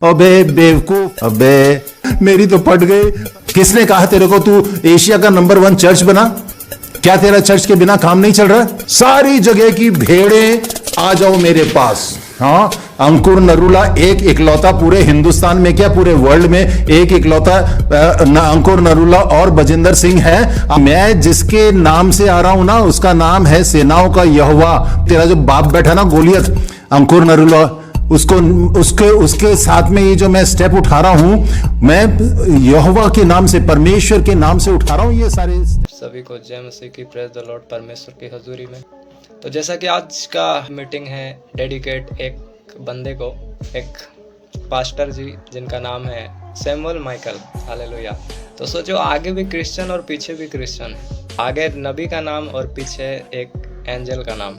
अबे बेवकूफ, अबे मेरी तो फट गई। किसने कहा तेरे को तू एशिया का नंबर 1 चर्च बना? क्या तेरा चर्च के बिना काम नहीं चल रहा? सारी जगह की भेड़ें आ जाओ मेरे पास। हाँ, अंकुर नरूला एक इकलौता पूरे हिंदुस्तान में, क्या पूरे वर्ल्ड में एक इकलौता अंकुर नरूला और बजिंदर सिंह है। मैं जिसके नाम से आ रहा हूं ना, उसका नाम है सेनाओं का यहोवा। तेरा जो बाप बैठा ना गोलियत, अंकुर नरूला, उसके साथ में ये जो मैं स्टेप उठा रहा हूं, मैं यहोवा के नाम से, परमेश्वर के नाम से उठा रहा हूं ये सारे। सभी को जय मसीह की, प्रेज द लॉर्ड, परमेश्वर की हजूरी में। तो जैसा कि आज का मीटिंग है डेडिकेट एक बंदे को, एक पास्टर जी जिनका नाम है सैमुअल माइकल, हालेलुया। तो सोचो, आगे भी क्रिश्चियन और पीछे भी क्रिश्चियन है। आगे नबी का नाम और पीछे एक एंजल का नाम।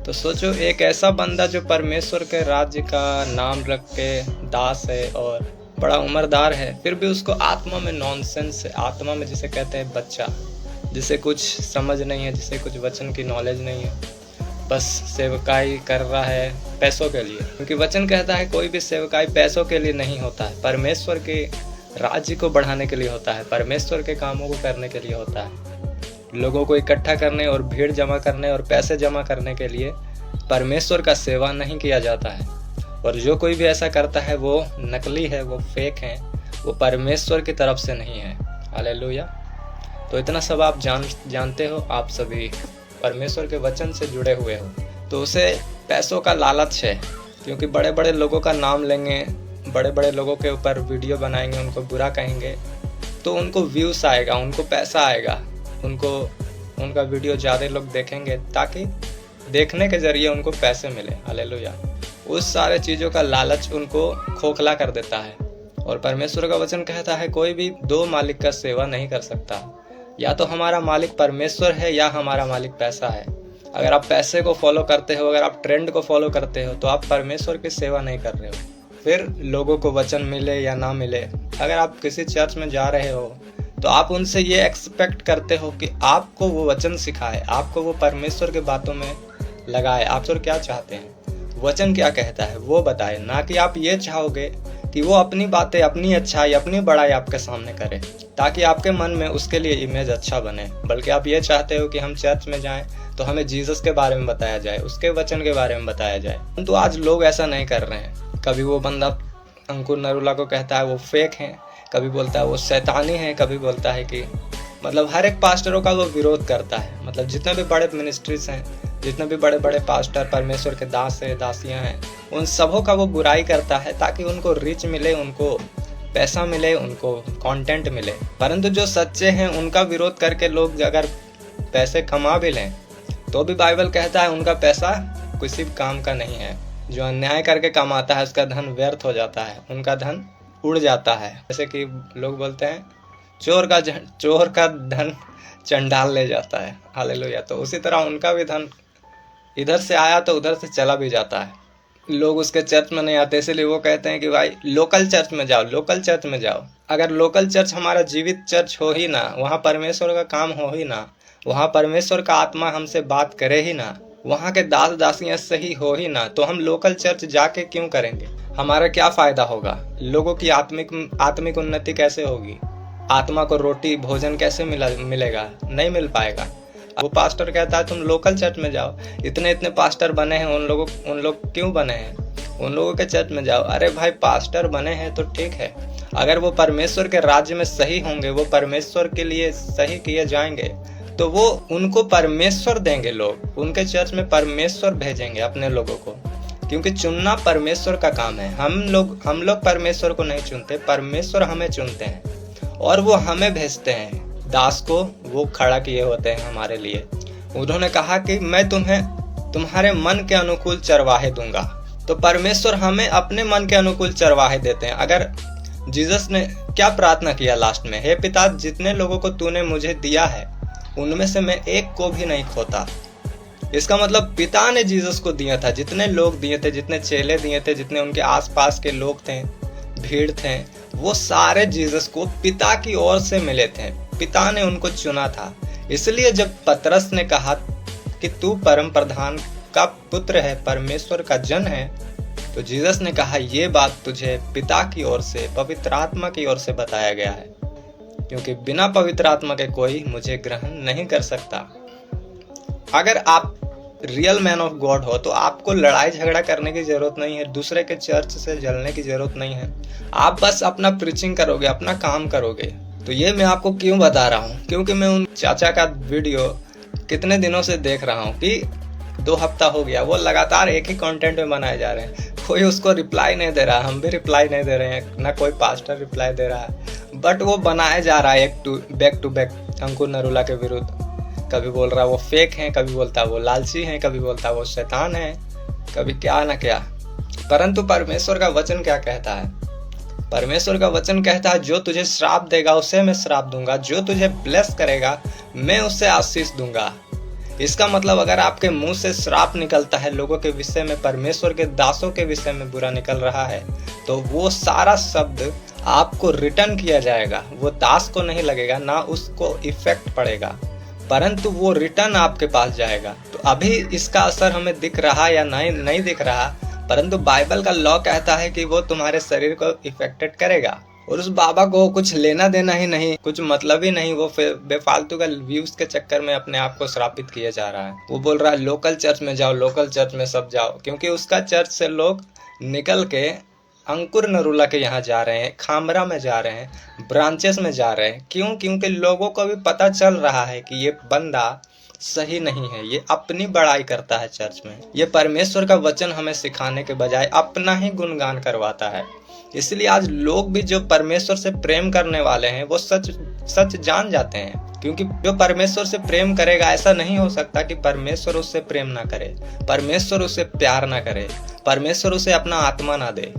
तो सोचो, एक ऐसा बंदा जो परमेश्वर के राज्य का नाम रख के दास है और बड़ा उम्रदार है, फिर भी उसको आत्मा में नॉनसेंस है। आत्मा में जिसे कहते हैं बच्चा, जिसे कुछ समझ नहीं है, जिसे कुछ वचन की नॉलेज नहीं है, बस सेवकाई कर रहा है पैसों के लिए। क्योंकि वचन कहता है कोई भी सेवकाई पैसों के लिए नहीं होता है, परमेश्वर के राज्य को बढ़ाने के लिए होता है, परमेश्वर के कामों को करने के लिए होता है। लोगों को इकट्ठा करने और भीड़ जमा करने और पैसे जमा करने के लिए परमेश्वर का सेवा नहीं किया जाता है। और जो कोई भी ऐसा करता है वो नकली है, वो फेक है, वो परमेश्वर की तरफ से नहीं है। हालेलुया। तो इतना सब आप जानते हो, आप सभी परमेश्वर के वचन से जुड़े हुए हो। तो उसे पैसों का लालच है, क्योंकि बड़े बड़े लोगों का नाम लेंगे, बड़े बड़े लोगों के ऊपर वीडियो बनाएंगे, उनको बुरा कहेंगे, तो उनको व्यूज आएगा, उनको पैसा आएगा, उनको उनका वीडियो ज़्यादा लोग देखेंगे, ताकि देखने के जरिए उनको पैसे मिले। हालेलुया। उस सारे चीज़ों का लालच उनको खोखला कर देता है। और परमेश्वर का वचन कहता है कोई भी दो मालिक का सेवा नहीं कर सकता। या तो हमारा मालिक परमेश्वर है या हमारा मालिक पैसा है। अगर आप पैसे को फॉलो करते हो, अगर आप ट्रेंड को फॉलो करते हो, तो आप परमेश्वर की सेवा नहीं कर रहे हो। फिर लोगों को वचन मिले या ना मिले, अगर आप किसी चर्च में जा रहे हो तो आप उनसे ये एक्सपेक्ट करते हो कि आपको वो वचन सिखाए, आपको वो परमेश्वर के बातों में लगाए। आप सर क्या चाहते हैं, वचन क्या कहता है वो बताए, ना कि आप ये चाहोगे कि वो अपनी बातें, अपनी अच्छाई, अपनी बड़ाई आपके सामने करे, ताकि आपके मन में उसके लिए इमेज अच्छा बने। बल्कि आप ये चाहते हो कि हम चर्च में जाएं तो हमें जीसस के बारे में बताया जाए, उसके वचन के बारे में बताया जाए। तो आज लोग ऐसा नहीं कर रहे हैं। कभी वो बंदा अंकुर नरूला को कहता है वो फेक है, कभी बोलता है वो शैतानी है, कभी बोलता है कि मतलब हर एक पास्टरों का वो विरोध करता है। मतलब जितने भी बड़े मिनिस्ट्रीज हैं, जितने भी बड़े बड़े पास्टर परमेश्वर के दास हैं, दासियां हैं, उन सबों का वो बुराई करता है, ताकि उनको रीच मिले, उनको पैसा मिले, उनको कंटेंट मिले। परंतु जो सच्चे हैं उनका विरोध करके लोग अगर पैसे कमा भी लें, तो भी बाइबल कहता है उनका पैसा किसी काम का नहीं है। जो अन्याय करके कमाता है उसका धन व्यर्थ हो जाता है, उनका धन उड़ जाता है। जैसे कि लोग बोलते हैं चोर का धन चंडाल ले जाता है। हालेलुया। तो उसी तरह उनका भी धन इधर से आया तो उधर से चला भी जाता है। लोग उसके चर्च में नहीं आते, इसलिए वो कहते हैं कि भाई लोकल चर्च में जाओ, लोकल चर्च में जाओ। अगर लोकल चर्च हमारा जीवित चर्च हो ही ना, वहाँ परमेश्वर का काम हो ही ना, वहाँ परमेश्वर का आत्मा हमसे बात करे ही ना, वहाँ के दास दासियाँ सही हो ही ना, तो हम लोकल चर्च जाके क्यों करेंगे? हमारा क्या फायदा होगा? लोगों की आत्मिक उन्नति कैसे होगी? आत्मा को रोटी भोजन कैसे मिलेगा? नहीं मिल पाएगा। वो पास्टर कहता है तुम लोकल चर्च में जाओ, इतने पास्टर बने हैं, उन लोग क्यों बने हैं? उन लोगों के चर्च में जाओ। अरे भाई, पास्टर बने हैं तो ठीक है, अगर वो परमेश्वर के राज्य में सही होंगे, वो परमेश्वर के लिए सही किए जाएंगे, तो वो उनको परमेश्वर देंगे। लोग उनके चर्च में परमेश्वर भेजेंगे अपने लोगों को, क्योंकि चुनना परमेश्वर का काम है। हम लोग परमेश्वर को नहीं चुनते, परमेश्वर हमें चुनते हैं और वो हमें भेजते हैं। दास को वो खड़ा किए होते हैं हमारे लिए। उन्होंने कहा कि मैं तुम्हें तुम्हारे मन के अनुकूल चरवाहे दूंगा। तो परमेश्वर हमें अपने मन के अनुकूल चरवाहे देते हैं। अगर जीसस ने क्या प्रार्थना किया लास्ट में, हे पिता, जितने लोगों को तूने मुझे दिया है उनमें से मैं एक को भी नहीं खोता। इसका मतलब पिता ने जीसस को दिया था, जितने लोग दिए थे, जितने चेले दिए थे, जितने उनके आसपास के लोग थे, भीड़ थे, वो सारे जीसस को पिता की ओर से मिले थे। पिता ने उनको चुना था। इसलिए जब पतरस ने कहा कि तू परम प्रधान का पुत्र है, परमेश्वर का जन है, तो जीसस ने कहा ये बात तुझे पिता की ओर से, पवित्र आत्मा की ओर से बताया गया है, क्योंकि बिना पवित्र आत्मा के कोई मुझे ग्रहण नहीं कर सकता। अगर आप रियल मैन ऑफ गॉड हो तो आपको लड़ाई झगड़ा करने की जरूरत नहीं है, दूसरे के चर्च से जलने की जरूरत नहीं है। आप बस अपना प्रीचिंग करोगे, अपना काम करोगे। तो ये मैं आपको क्यों बता रहा हूँ, क्योंकि मैं उन चाचा का वीडियो कितने दिनों से देख रहा हूँ कि 2 हफ्ता हो गया, वो लगातार एक ही कंटेंट में बनाए जा रहे हैं। कोई उसको रिप्लाई नहीं दे रहा, हम भी रिप्लाई नहीं दे रहे हैं, ना कोई पास्टर रिप्लाई दे रहा है, बट वो बनाया जा रहा है बैक टू बैक अंकुर नरूला के विरुद्ध। कभी बोल रहा है वो फेक हैं, कभी बोलता है वो लालची हैं, कभी बोलता है वो शैतान है, कभी क्या ना क्या। परंतु परमेश्वर का वचन क्या कहता है? परमेश्वर का वचन कहता है जो तुझे श्राप देगा उसे मैं श्राप दूंगा, जो तुझे ब्लेस करेगा मैं उससे आशीष दूंगा। इसका मतलब अगर आपके मुंह से श्राप निकलता है, लोगों के विषय में, परमेश्वर के दासों के विषय में बुरा निकल रहा है, तो वो सारा शब्द आपको रिटर्न किया जाएगा। वो दास को नहीं लगेगा, ना उसको इफेक्ट पड़ेगा, परंतु वो रिटर्न आपके पास जाएगा। तो अभी इसका असर हमें दिख रहा या नहीं दिख रहा, परंतु बाइबल का लॉ कहता है कि वो तुम्हारे शरीर को इफेक्टेड करेगा। और उस बाबा को कुछ लेना देना ही नहीं, कुछ मतलब ही नहीं, वो बेफालतू का व्यूज के चक्कर में अपने आप को श्रापित किया जा रहा है। वो बोल रहा है लोकल चर्च में जाओ, लोकल चर्च में सब जाओ, क्योंकि उसका चर्च से लोग निकल के अंकुर नरूला के यहाँ जा रहे हैं, खामरा में जा रहे हैं, ब्रांचेस में जा रहे हैं। क्यों? क्योंकि लोगों को भी पता चल रहा है कि ये बंदा सही नहीं है, ये अपनी बड़ाई करता है चर्च में। ये परमेश्वर का वचन हमें सिखाने के बजाय अपना ही गुणगान करवाता है। इसलिए आज लोग भी जो परमेश्वर से प्रेम करने वाले हैं वो सच जान जाते हैं, क्योंकि जो परमेश्वर से प्रेम करेगा, ऐसा नहीं हो सकता कि परमेश्वर उससे प्रेम ना करे, परमेश्वर उससे प्यार ना करे, परमेश्वर उसे अपना आत्मा ना दे।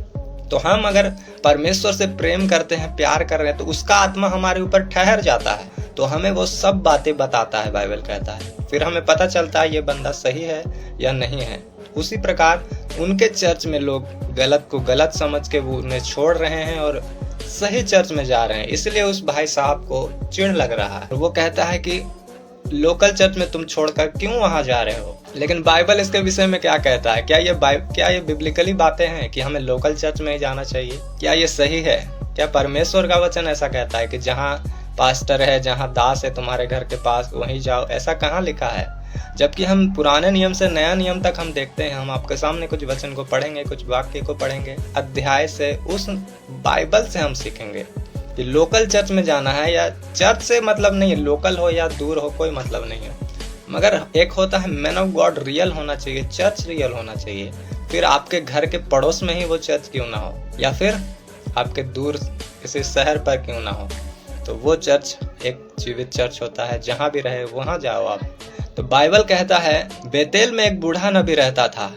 तो हम अगर परमेश्वर से प्रेम करते हैं, प्यार कर रहे हैं, तो उसका आत्मा हमारे ऊपर ठहर जाता है, तो हमें वो सब बातें बताता है, बाइबल कहता है। फिर हमें पता चलता है ये बंदा सही है या नहीं है। उसी प्रकार उनके चर्च में लोग गलत को गलत समझ के वो उन्हें छोड़ रहे हैं और सही चर्च में जा रहे हैं। इसलिए उस भाई साहब को चिढ़ लग रहा है। वो कहता है कि लोकल चर्च में तुम छोड़कर क्यों वहां जा रहे हो? लेकिन बाइबल इसके विषय में क्या कहता है? क्या ये बिब्लिकली बातें हैं कि हमें लोकल चर्च में ही जाना चाहिए? क्या ये सही है? क्या परमेश्वर का वचन ऐसा कहता है कि जहाँ पास्टर है, जहाँ दास है तुम्हारे घर के पास, वहीं जाओ? ऐसा कहाँ लिखा है? जबकि हम पुराने नियम से नया नियम तक हम देखते हैं। हम आपके सामने कुछ वचन को पढ़ेंगे, कुछ वाक्य को पढ़ेंगे, अध्याय से, उस बाइबल से हम सीखेंगे कि लोकल चर्च में जाना है या चर्च से मतलब नहीं है, लोकल हो या दूर हो कोई मतलब नहीं है, मगर एक होता है मैन ऑफ गॉड रियल होना चाहिए, चर्च रियल होना चाहिए। फिर आपके घर के पड़ोस में ही वो चर्च क्यों ना हो, या फिर आपके दूर किसी शहर पर क्यों ना हो, तो वो चर्च एक जीवित चर्च होता है। जहाँ भी रहे वहाँ जाओ आप। तो बाइबल कहता है बेतेल में एक बूढ़ा नबी रहता था।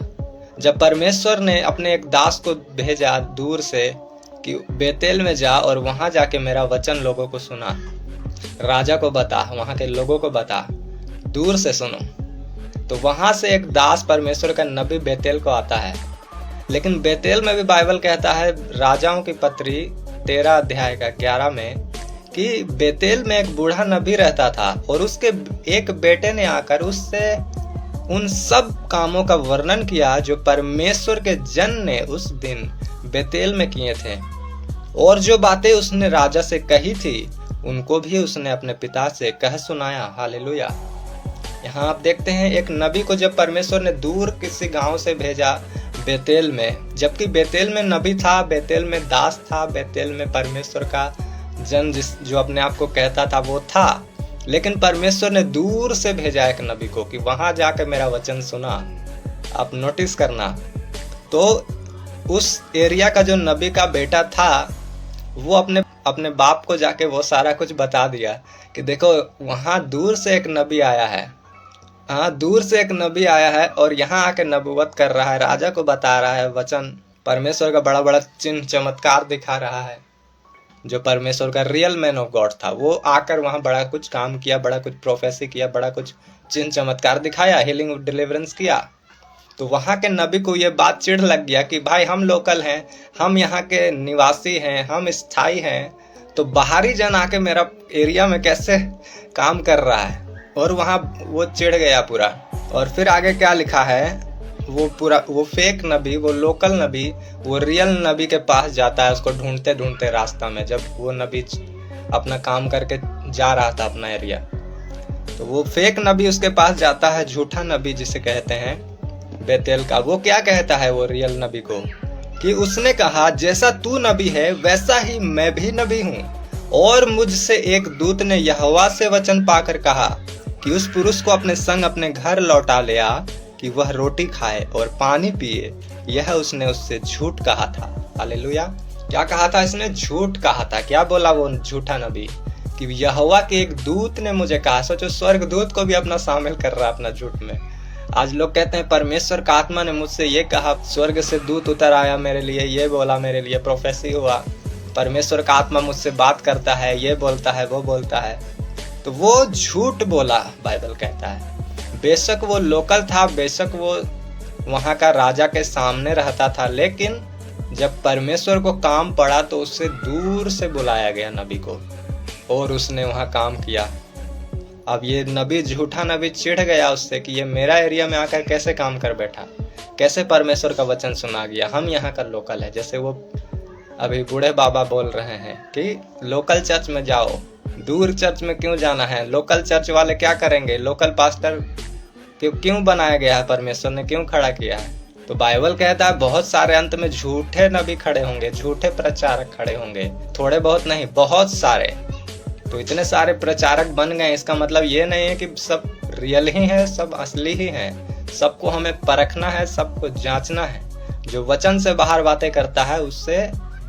जब परमेश्वर ने अपने एक दास को भेजा दूर से कि बेतेल में जा और वहां जाके मेरा वचन लोगों को सुना, राजा को बता, वहां के लोगों को बता, दूर से सुनो। तो वहां से एक दास परमेश्वर का नबी बेतेल को आता है। लेकिन बेतेल में भी बाइबल कहता है राजाओं की पत्री 13 अध्याय का 11 में कि बेतेल में एक बूढ़ा नबी रहता था और उसके एक बेटे ने आकर उससे उन सब कामों का वर्णन किया जो परमेश्वर के जन ने उस दिन बेतेल में किए थे, और जो बातें उसने राजा से कही थी उनको भी उसने अपने पिता से कह सुनाया। हालेलुया। यहाँ आप देखते हैं एक नबी को जब परमेश्वर ने दूर किसी गांव से भेजा बेतेल में, जबकि बेतेल में नबी था, बेतेल में दास था, बेतेल में परमेश्वर का जन जो अपने आप को कहता था वो था, लेकिन परमेश्वर ने दूर से भेजा एक नबी को कि वहां जाकर मेरा वचन सुना। आप नोटिस करना, तो उस एरिया का जो नबी का बेटा था वो अपने बाप को जाके वो सारा कुछ बता दिया कि देखो वहां दूर से एक नबी आया है, हाँ दूर से एक नबी आया है और यहाँ आके नबूवत कर रहा है, राजा को बता रहा है वचन, परमेश्वर का बड़ा बड़ा चिन्ह चमत्कार दिखा रहा है। जो परमेश्वर का रियल मैन ऑफ गॉड था वो आकर वहां बड़ा कुछ काम किया, बड़ा कुछ प्रोफेसी किया, बड़ा कुछ चिन्ह चमत्कार दिखाया, हीलिंग डिलीवरेंस किया। तो वहां के नबी को ये बात चिढ़ लग गया कि भाई हम लोकल हैं, हम यहाँ के निवासी हैं, हम स्थायी हैं, तो बाहरी जन आके मेरा एरिया में कैसे काम कर रहा है, और वहां वो चिढ़ गया पूरा। और फिर आगे क्या लिखा है वो फेक नबी, वो लोकल नबी, वो रियल नबी के पास जाता है, उसको ढूंढते ढूंढते रास्ता में, जब वो नबी अपना काम करके जा रहा था अपना एरिया, तो वो फेक नबी उसके पास जाता है, झूठा नबी जिसे कहते हैं बेतेल का। वो क्या कहता है वो रियल नबी को कि उसने कहा, जैसा तू नबी है वैसा ही मैं भी नबी हूँ, और मुझसे एक दूत ने यहोवा से वचन पाकर कहा कि उस पुरुष को अपने संग अपने घर लौटा ले आ कि वह रोटी खाए और पानी पिए। यह उसने उससे झूठ कहा था। हालेलुया। क्या कहा था इसने? झूठ कहा था। क्या बोला वो झूठा नबी? कि यहोवा के एक दूत ने मुझे कहा। सोचो, स्वर्ग दूत को भी अपना शामिल कर रहा है अपना झूठ में। आज लोग कहते हैं परमेश्वर का आत्मा ने मुझसे ये कहा, स्वर्ग से दूत उतर आया मेरे लिए, ये बोला मेरे लिए, प्रोफेसी हुआ, परमेश्वर का आत्मा मुझसे बात करता है, ये बोलता है, वो बोलता है। तो वो झूठ बोला, बाइबल कहता है। बेशक वो लोकल था, बेशक वो वहां का राजा के सामने रहता था, लेकिन जब परमेश्वर को काम पड़ा तो उससे दूर से बुलाया गया नबी को, और उसने वहां काम किया। अब ये नबी, झूठा नबी चिढ़ गया उससे कि ये मेरा एरिया में आकर कैसे काम कर बैठा, कैसे परमेश्वर का वचन सुना गया, हम यहाँ का लोकल है। जैसे वो अभी बूढ़े बाबा बोल रहे हैं कि लोकल चर्च में जाओ, दूर चर्च में क्यों जाना है, लोकल चर्च वाले क्या करेंगे, लोकल पास्टर क्यों बनाया गया है, परमेश्वर ने क्यों खड़ा किया है। तो बाइबल कहता है बहुत सारे अंत में झूठे नबी खड़े होंगे, झूठे प्रचारक खड़े होंगे, थोड़े बहुत नहीं, बहुत सारे। तो इतने सारे प्रचारक बन गए, इसका मतलब ये नहीं है कि सब रियल ही है, सब असली ही है। सबको हमें परखना है, सबको जांचना है। जो वचन से बाहर बातें करता है उससे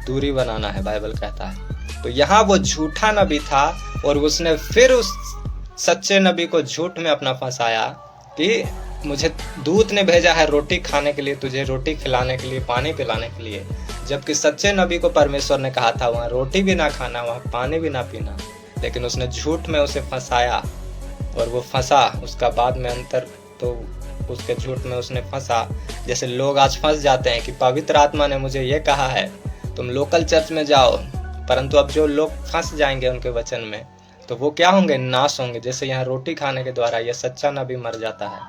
दूरी बनाना है, बाइबल कहता है। तो यहाँ वो झूठा नबी था, और उसने फिर उस सच्चे नबी को झूठ में अपना फंसाया कि मुझे दूत ने भेजा है रोटी खाने के लिए, तुझे रोटी खिलाने के लिए, पानी पिलाने के लिए। जबकि सच्चे नबी को परमेश्वर ने कहा था वहाँ रोटी भी ना खाना, वहाँ पानी भी ना पीना, लेकिन उसने झूठ में उसे फंसाया, और वो फंसा। उसका बाद में अंतर तो उसके झूठ में उसने फंसा। जैसे लोग आज फंस जाते हैं कि पवित्र आत्मा ने मुझे ये कहा है तुम लोकल चर्च में जाओ, परंतु अब जो लोग फंस जाएंगे उनके वचन में तो वो क्या होंगे? नाश होंगे। जैसे यहाँ रोटी खाने के द्वारा ये सच्चा नबी मर जाता है।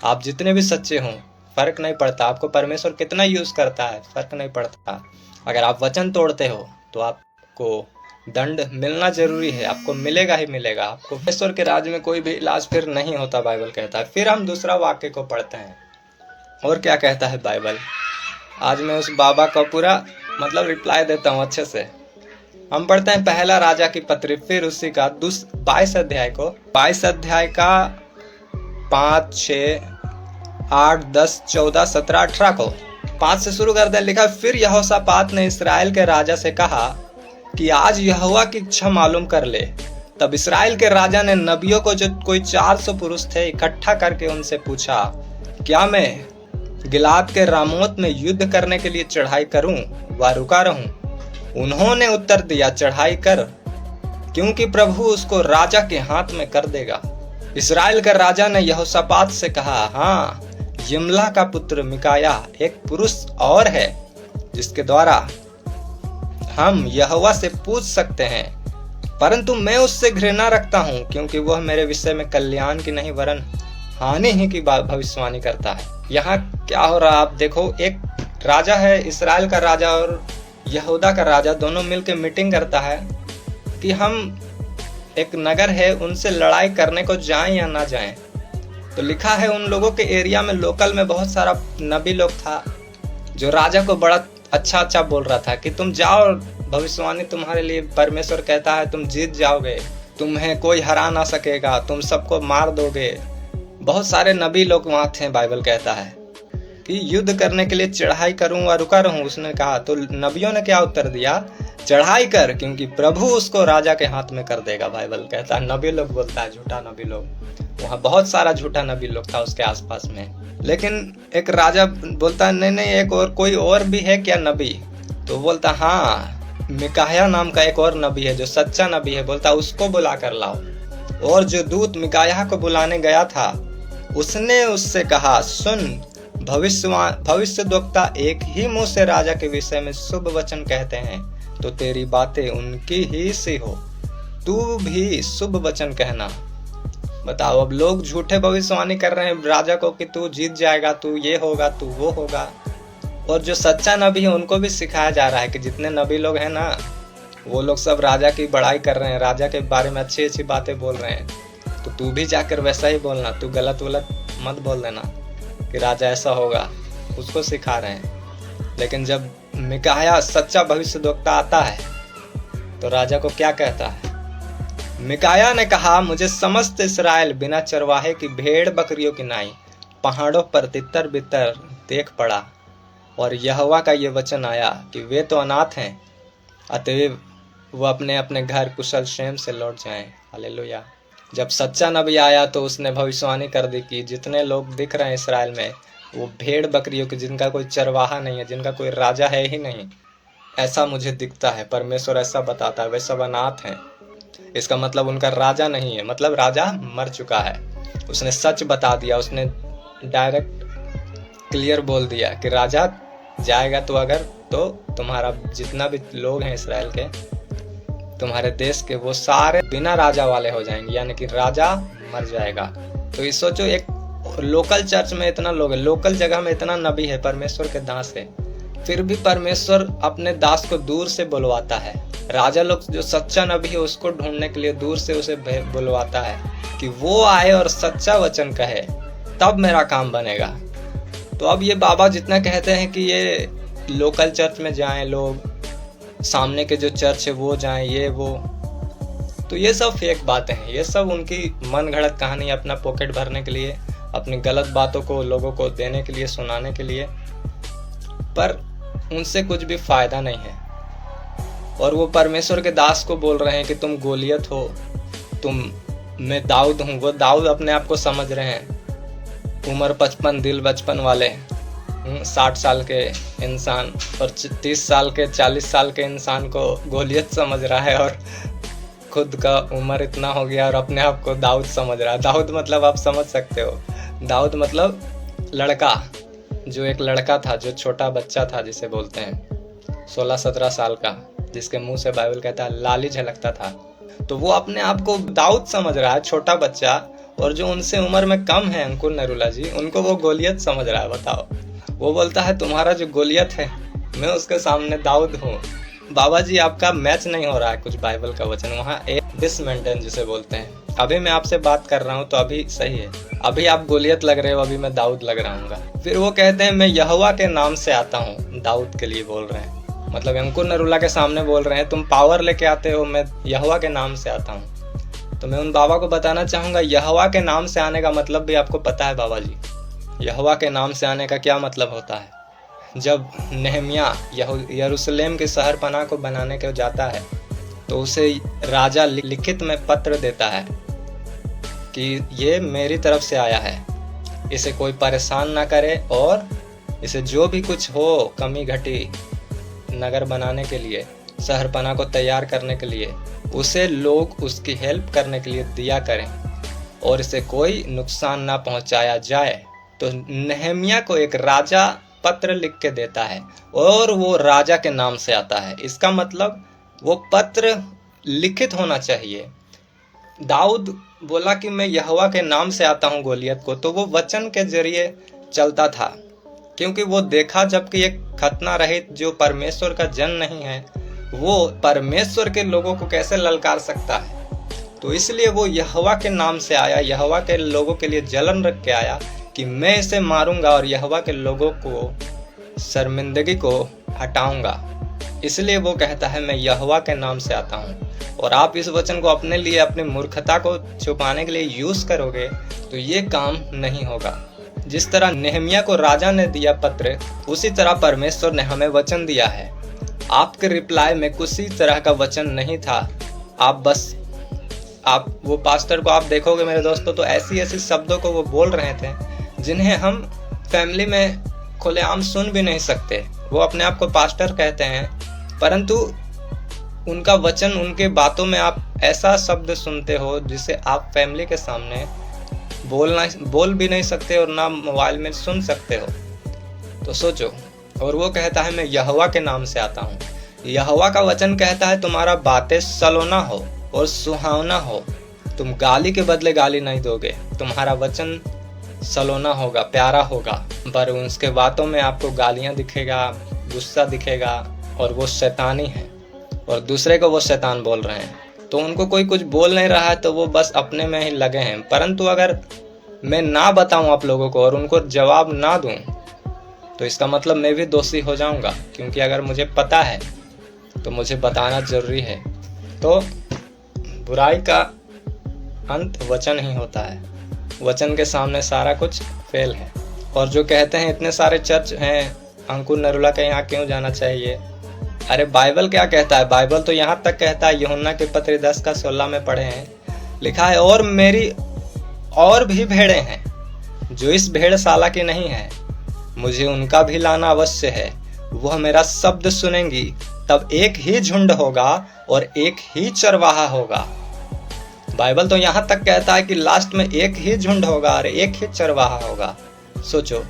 आप जितने भी सच्चे हों, फर्क नहीं पड़ता, आपको परमेश्वर कितना यूज करता है, फर्क नहीं पड़ता। अगर आप वचन तोड़ते हो तो आपको दंड मिलना जरूरी है, आपको मिलेगा ही मिलेगा। आपको परमेश्वर के राज्य में कोई भी इलाज फिर नहीं होता, बाइबल कहता है। फिर हम दूसरा वाक्य को पढ़ते हैं, और क्या कहता है बाइबल। आज मैं उस बाबा का पूरा मतलब रिप्लाई देता हूँ अच्छे से। हम पढ़ते हैं पहला राजा की पत्री, फिर उसी का 22 अध्याय को, 22 अध्याय का 5, 6, 8, 10, 14, 17, 18 को 5 से शुरू करते हैं। लिखा, फिर यहोशापात ने इस्राएल के राजा से कहा कि आज यहोवा की इच्छा मालूम कर ले। तब इस्राएल के राजा ने नबियों को, जो कोई 400 पुरुष थे, इकट्ठा करके उनसे पूछा, क्या मैं गिलाद के रामोत में युद्ध करने के लिए चढ़ाई करूं व रुका रहूं? उन्होंने उत्तर दिया, चढ़ाई कर, क्योंकि प्रभु उसको राजा के हाथ में कर देगा। इस्राएल के राजा ने यहोशापात से कहा, हाँ, यिम्ला का पुत्र मिकाया एक पुरुष और है जिसके द्वारा हम यहोवा से पूछ सकते हैं, परंतु मैं उससे घृणा रखता हूं, क्योंकि वह मेरे विषय में कल्याण की नहीं वरन हानि ही की भविष्यवाणी करता है। यहाँ क्या हो रहा आप देखो, एक राजा है, इस्राएल का राजा और यहूदा का राजा, दोनों मिलकर मीटिंग करता है कि हम एक नगर है उनसे लड़ाई करने को जाएं या ना जाएं। तो लिखा है उन लोगों के एरिया में, लोकल में बहुत सारा नबी लोग था जो राजा को बड़ा अच्छा बोल रहा था कि तुम जाओ, भविष्यवाणी तुम्हारे लिए परमेश्वर कहता है तुम जीत जाओगे, तुम्हें कोई हरा ना सकेगा, तुम सबको मार दोगे। बहुत सारे नबी लोग वहां थे, बाइबल कहता है कि युद्ध करने के लिए चढ़ाई करूं या रुका रहूं। उसने कहा, तो नबियों ने क्या उत्तर दिया? चढ़ाई कर, क्योंकि प्रभु उसको राजा के हाथ में कर देगा। बाइबल कहता है, नबी लोग बोलता है, झूठा नबी लोग। वहाँ बहुत सारा झूठा नबी लोग था उसके आसपास में, लेकिन एक राजा बोलता है, नहीं, एक और कोई और भी है क्या नबी? तो बोलता, हाँ, मिकाया नाम का एक और नबी है जो सच्चा नबी है। बोलता, उसको बुला कर लाओ। और जो दूत मिकाया को बुलाने गया था उसने उससे कहा, सुन, भविष्यद्वक्ता एक ही मुंह से राजा के विषय में शुभ वचन कहते हैं, तो तेरी बातें उनकी ही सी हो, तू भी शुभ वचन कहना। बताओ, अब लोग झूठे भविष्यवाणी कर रहे हैं राजा को कि तू जीत जाएगा, तू ये होगा, तू वो होगा। और जो सच्चा नबी है उनको भी सिखाया जा रहा है कि जितने नबी लोग हैं ना, वो लोग सब राजा की बड़ाई कर रहे हैं, राजा के बारे में अच्छी अच्छी बातें बोल रहे हैं। तो तू भी जाकर वैसा ही बोलना, तू गलत वलत मत बोल देना कि राजा ऐसा होगा, उसको सिखा रहे हैं। लेकिन जब मिकाया सच्चा भविष्यद्वक्ता आता है तो राजा को क्या कहता है? मिकाया ने कहा, मुझे समस्त इस्राएल बिना चरवाहे की भेड़ बकरियों की नाई पहाड़ों पर तितर बितर देख पड़ा, और यहोवा का ये वचन आया कि वे तो अनाथ हैं, अतएव वो अपने अपने घर कुशल क्षेम से लौट जाएं। हालेलुया। जब सच्चा नबी आया तो उसने भविष्यवाणी कर दी कि जितने लोग दिख रहे हैं इसराइल में, वो भेड़ बकरियों की, जिनका कोई चरवाहा नहीं है, जिनका कोई राजा है ही नहीं, ऐसा मुझे दिखता है। परमेश्वर ऐसा बताता है, वे सब अनाथ हैं। इसका मतलब उनका राजा नहीं है, मतलब राजा मर चुका है। उसने सच बता दिया, उसने डायरेक्ट क्लियर बोल दिया कि राजा जाएगा तो अगर, तो तुम्हारा जितना भी लोग हैं इसराइल के, तुम्हारे देश के, वो सारे बिना राजा वाले हो जाएंगे, यानी कि राजा मर जाएगा। तो ये सोचो, एक लोकल चर्च में इतना लोग है, लोकल जगह में इतना नबी है, परमेश्वर के दास है, फिर भी परमेश्वर अपने दास को दूर से बुलवाता है। राजा लोग जो सच्चा नबी है उसको ढूंढने के लिए दूर से उसे बुलवाता है कि वो आए और सच्चा वचन कहे, तब मेरा काम बनेगा। तो अब ये बाबा जितना कहते हैं कि ये लोकल चर्च में जाएं लोग, सामने के जो चर्च है वो जाएं, ये वो, तो ये सब फेक बातें हैं। ये सब उनकी मन घड़त कहानी, अपना पॉकेट भरने के लिए, अपनी गलत बातों को लोगों को देने के लिए, सुनाने के लिए, पर उनसे कुछ भी फायदा नहीं है। और वो परमेश्वर के दास को बोल रहे हैं कि तुम गोलियत हो, मैं दाऊद हूँ। वो दाऊद अपने आप को समझ रहे हैं, उम्र 55 दिल बचपन वाले, 60 साल के इंसान और 30 साल के 40 साल के इंसान को गोलियत समझ रहा है, और खुद का उम्र इतना हो गया और अपने आप को दाऊद समझ रहा है। दाऊद मतलब आप समझ सकते हो, दाऊद मतलब लड़का, जो एक लड़का था, जो छोटा बच्चा था, जिसे बोलते हैं 16-17 साल का, जिसके मुंह से बाइबल कहता है लाली झलकता था। तो वो अपने आप को दाऊद समझ रहा है, छोटा बच्चा, और जो उनसे उम्र में कम है, अंकुर नरूला जी, उनको वो गोलियत समझ रहा है। बताओ, वो बोलता है तुम्हारा जो गोलियत है, मैं उसके सामने दाऊद हूँ। बाबा जी, आपका मैच नहीं हो रहा है कुछ बाइबल का वचन, वहाँ एक डिसमेंटेन जिसे बोलते हैं। अभी मैं आपसे बात कर रहा हूँ तो अभी सही है, अभी आप गोलियत लग रहे हो, अभी मैं दाऊद लग रहा हूँ। फिर वो कहते हैं मैं यहोवा के नाम से आता हूँ, दाऊद के लिए बोल रहे हैं, मतलब अंकुर नरूला के सामने बोल रहे हैं, तुम पावर लेके आते हो, मैं यहोवा के नाम से आता हूँ। तो मैं उन बाबा को बताना चाहूँगा, यहोवा के नाम से आने का मतलब भी आपको पता है बाबा जी? यहोवा के नाम से आने का क्या मतलब होता है? जब नेहमिया यरूशलेम के शहर पनाह को बनाने के जाता है तो उसे राजा लिखित में पत्र देता है कि ये मेरी तरफ से आया है, इसे कोई परेशान ना करे, और इसे जो भी कुछ हो कमी घटी नगर बनाने के लिए, शहर पनाह को तैयार करने के लिए, उसे लोग उसकी हेल्प करने के लिए दिया करें, और इसे कोई नुकसान ना पहुंचाया जाए। तो नेहमिया को एक राजा पत्र लिख के देता है, और वो राजा के नाम से आता है। इसका मतलब वो पत्र लिखित होना चाहिए। दाऊद बोला कि मैं यहोवा के नाम से आता हूँ गोलियत को, तो वो वचन के जरिए चलता था, क्योंकि वो देखा जबकि एक खतना रहित जो परमेश्वर का जन नहीं है, वो परमेश्वर के लोगों को कैसे ललकार सकता है। तो इसलिए वो यहोवा के नाम से आया, यहोवा के लोगों के लिए जलन रख के आया कि मैं इसे मारूंगा और यहोवा के लोगों को शर्मिंदगी को हटाऊंगा। इसलिए वो कहता है मैं यहोवा के नाम से आता हूँ। और आप इस वचन को अपने लिए, अपनी मूर्खता को छुपाने के लिए यूज करोगे तो ये काम नहीं होगा। जिस तरह नेहमिया को राजा ने दिया पत्र, उसी तरह परमेश्वर ने हमें वचन दिया है। आपके रिप्लाई में किसी तरह का वचन नहीं था। आप वो पास्टर को आप देखोगे मेरे दोस्तों, तो ऐसी शब्दों को वो बोल रहे थे जिन्हें हम फैमिली में खुलेआम सुन भी नहीं सकते। वो अपने आप को पास्टर कहते हैं, परंतु उनका वचन, उनके बातों में आप ऐसा शब्द सुनते हो जिसे आप फैमिली के सामने बोल भी नहीं सकते और ना मोबाइल में सुन सकते हो। तो सोचो। और वो कहता है मैं यहोवा के नाम से आता हूँ। यहोवा का वचन कहता है तुम्हारा बातें सलोना हो और सुहावना हो, तुम गाली के बदले गाली नहीं दोगे, तुम्हारा वचन सलोना होगा, प्यारा होगा, पर उसके बातों में आपको गालियां दिखेगा, गुस्सा दिखेगा, और वो शैतानी है और दूसरे को वो शैतान बोल रहे हैं। तो उनको कोई कुछ बोल नहीं रहा है तो वो बस अपने में ही लगे हैं। परंतु अगर मैं ना बताऊं आप लोगों को और उनको जवाब ना दूं तो इसका मतलब मैं भी दोषी हो जाऊंगा, क्योंकि अगर मुझे पता है तो मुझे बताना जरूरी है। तो बुराई का अंत वचन ही होता है, वचन के सामने सारा कुछ फेल है। और जो कहते हैं इतने सारे चर्च हैं, अंकुर नरूला के यहाँ क्यों जाना चाहिए? अरे बाइबल क्या कहता है? बाइबल तो यहाँ तक कहता है, यूहन्ना के पत्र 10:16 में पढ़े हैं, लिखा है, और मेरी और भी भेड़ें हैं जो इस भेड़शाला की नहीं है, मुझे उनका भी लाना अवश्य है। वह मेरा शब्द सुनेंगी, तब एक ही झुंड होगा और एक ही चरवाहा होगा। बाइबल तो यहाँ तक कहता है कि लास्ट में एक ही झुंड होगा और एक ही चरवाहा होगा। सोचो,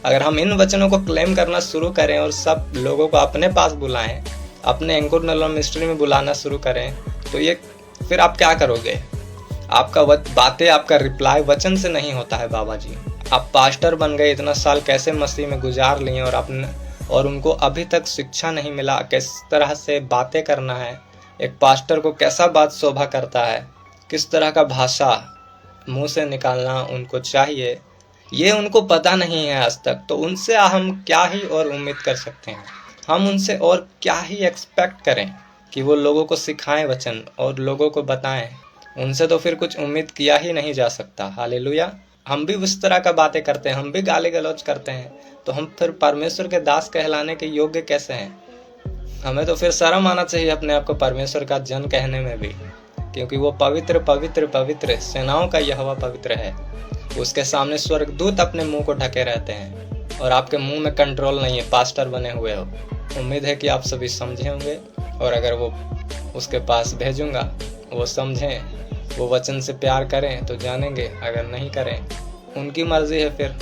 अगर हम इन वचनों को क्लेम करना शुरू करें और सब लोगों को अपने पास बुलाएं, अपने अंकुर नरूला मिनिस्ट्री में बुलाना शुरू करें, तो ये फिर आप क्या करोगे? आपका बातें, आपका रिप्लाई वचन से नहीं होता है। बाबा जी, आप पास्टर बन गए, इतना साल कैसे मसीह में गुजार लिए और उनको अभी तक शिक्षा नहीं मिला किस तरह से बातें करना है, एक पास्टर को कैसा बात शोभा करता है, किस तरह का भाषा मुंह से निकालना उनको चाहिए, ये उनको पता नहीं है आज तक। तो उनसे हम क्या ही और उम्मीद कर सकते हैं? हम उनसे और क्या ही एक्सपेक्ट करें कि वो लोगों को सिखाएं वचन और लोगों को बताएं? उनसे तो फिर कुछ उम्मीद किया ही नहीं जा सकता। हालेलुया। हम भी उस तरह का बातें करते हैं, हम भी गाली गलौज करते हैं, तो हम फिर परमेश्वर के दास कहलाने के योग्य कैसे हैं? हमें तो फिर शर्म आना चाहिए अपने आप को परमेश्वर का जन कहने में भी, क्योंकि वो पवित्र पवित्र पवित्र, सेनाओं का यहोवा पवित्र है। उसके सामने स्वर्गदूत अपने मुंह को ढके रहते हैं और आपके मुंह में कंट्रोल नहीं है, पास्टर बने हुए हो। उम्मीद है कि आप सभी समझे होंगे, और अगर वो उसके पास भेजूंगा वो समझें, वो वचन से प्यार करें तो जानेंगे, अगर नहीं करें उनकी मर्जी है। फिर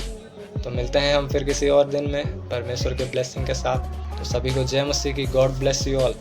तो मिलते हैं हम फिर किसी और दिन में परमेश्वर के ब्लेसिंग के साथ। तो सभी को जय मसीह की। God bless you all.